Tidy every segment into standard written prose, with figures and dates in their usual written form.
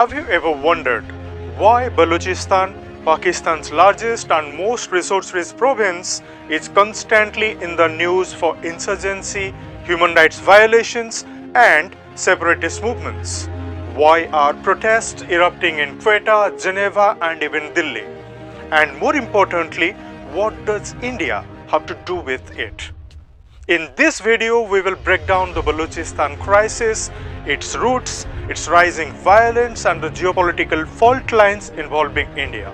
Have you ever wondered why Balochistan, Pakistan's largest and most resource-rich province, is constantly in the news for insurgency, human rights violations, and separatist movements? Why are protests erupting in Quetta, Geneva, and even Delhi? And more importantly, what does India have to do with it? In this video, we will break down the Balochistan crisis, its roots, its rising violence, and the geopolitical fault lines involving India.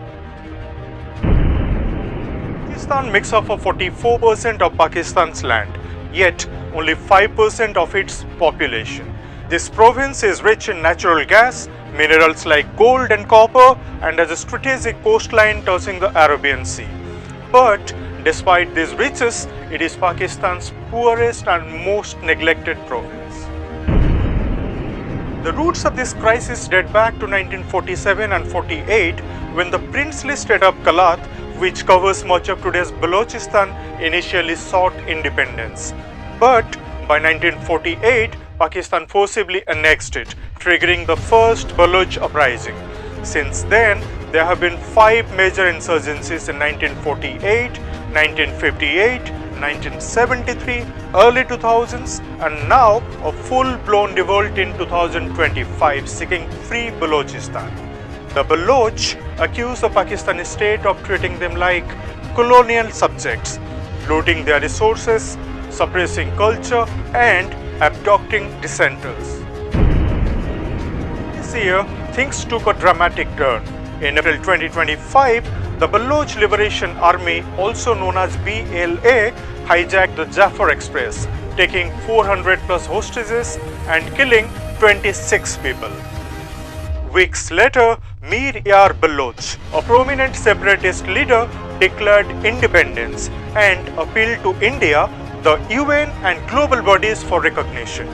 Balochistan makes up for 44% of Pakistan's land, yet only 5% of its population. This province is rich in natural gas, minerals like gold and copper, and has a strategic coastline touching the Arabian Sea. But despite these riches, it is Pakistan's poorest and most neglected province. The roots of this crisis date back to 1947 and 48, when the princely state of Kalat, which covers much of today's Balochistan, initially sought independence. But by 1948, Pakistan forcibly annexed it, triggering the first Baloch uprising. Since then, there have been 5 major insurgencies in 1948, 1958, 1973, early 2000s, and now a full-blown revolt in 2025 seeking free Balochistan. The Baloch accuse the Pakistani state of treating them like colonial subjects, looting their resources, suppressing culture, and abducting dissenters. This year, things took a dramatic turn. In April 2025, the Baloch Liberation Army, also known as BLA, hijacked the Jafar Express, taking 400 plus hostages and killing 26 people. Weeks later, Mir Yar Baloch, a prominent separatist leader, declared independence and appealed to India, the UN and global bodies for recognition.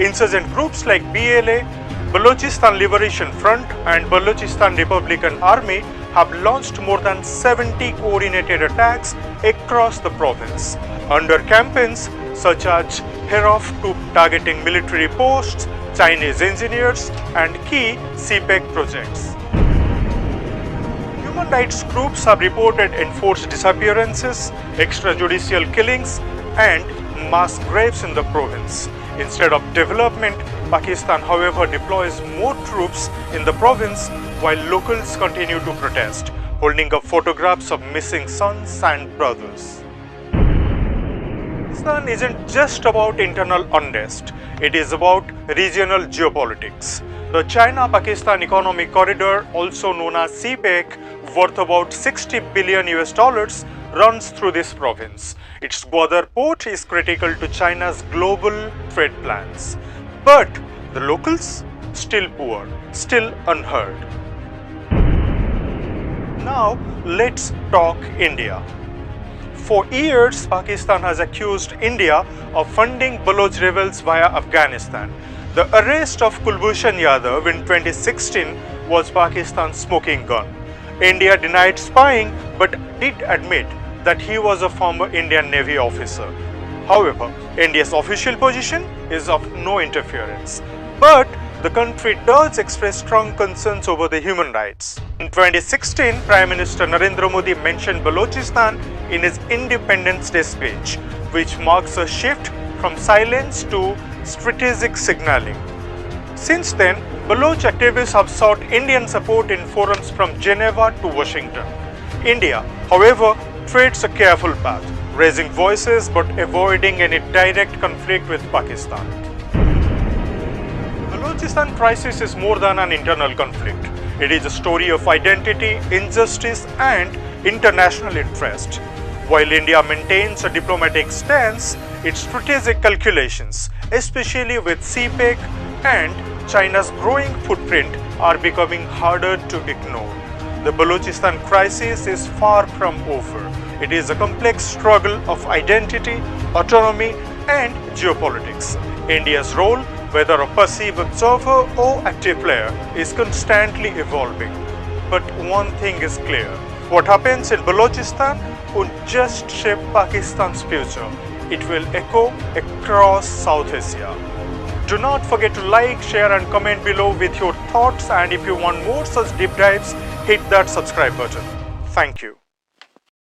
Insurgent groups like BLA, Balochistan Liberation Front, and Balochistan Republican Army have launched more than 70 coordinated attacks across the province, under campaigns such as Herof to targeting military posts, Chinese engineers, and key CPEC projects. Human rights groups have reported enforced disappearances, extrajudicial killings, and mass graves in the province. Instead of development, Pakistan, however, deploys more troops in the province while locals continue to protest, holding up photographs of missing sons and brothers. Pakistan isn't just about internal unrest, it is about regional geopolitics. The China-Pakistan Economic Corridor, also known as CPEC, worth about $60 billion, runs through this province. Its Gwadar port is critical to China's global trade plans. But the locals, still poor, still unheard. Now let's talk India. For years, Pakistan has accused India of funding Baloch rebels via Afghanistan. The arrest of Kulbhushan Yadav in 2016 was Pakistan's smoking gun. India denied spying but did admit that he was a former Indian Navy officer. However, India's official position is of no interference. But the country does express strong concerns over the human rights. In 2016, Prime Minister Narendra Modi mentioned Balochistan in his Independence Day speech, which marks a shift from silence to strategic signaling. Since then, Baloch activists have sought Indian support in forums from Geneva to Washington. India, however, treads a careful path, raising voices but avoiding any direct conflict with Pakistan. The Balochistan crisis is more than an internal conflict. It is a story of identity, injustice, and international interest. While India maintains a diplomatic stance, its strategic calculations, especially with CPEC and China's growing footprint, are becoming harder to ignore. The Balochistan crisis is far from over. It is a complex struggle of identity, autonomy, and geopolitics. India's role, whether a passive observer or active player, is constantly evolving. But one thing is clear: what happens in Balochistan won't just shape Pakistan's future, it will echo across South Asia. Do not forget to like, share and comment below with your thoughts, and if you want more such deep dives, hit that subscribe button. Thank you.